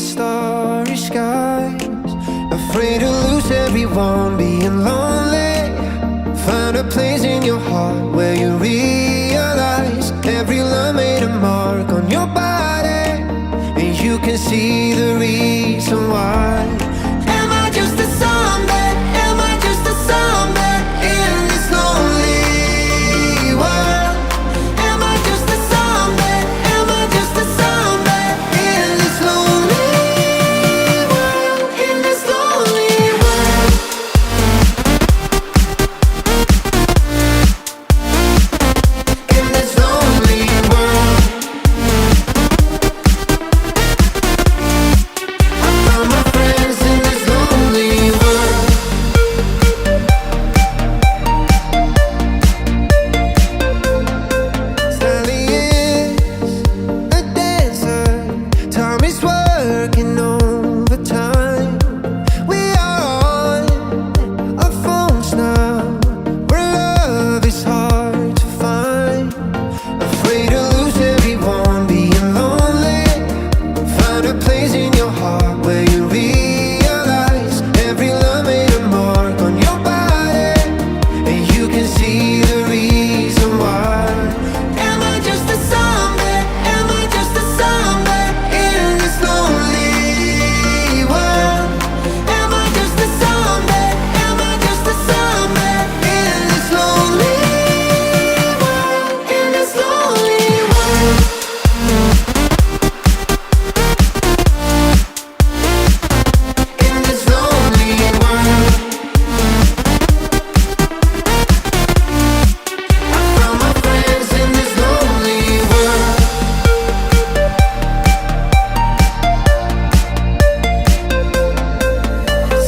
the starry skies, afraid to lose everyone, being lonely. Find a place in your heart where you realize every love made a mark on your body, and you can see the reason why. Am I just a zombie? Am I just a zombie in this lonely world? Am I just a zombie? Am I just a zombie in this lonely world? In this lonely world. In this lonely world. I found my friends in this lonely world. Sally is a dancer. Tommy's working overtime. We are on our phones now, where love is hard to find. Afraid to lose everyone, being lonely. Find a place in your heart where you realize every love made a mark on your body, and you can see the reason why. Am I just a zombie? Am I just a zombie in this lonely world? Am I just a zombie? Am I just a zombie in this lonely world? In this lonely world. In this lonely world. I found my friends in this lonely world.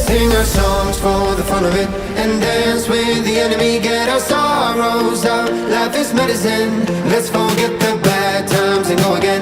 Sing our songs for the fun of it, and dance with the enemy. Get our sorrows out. Life is medicine. Let's forget the bad times and go again.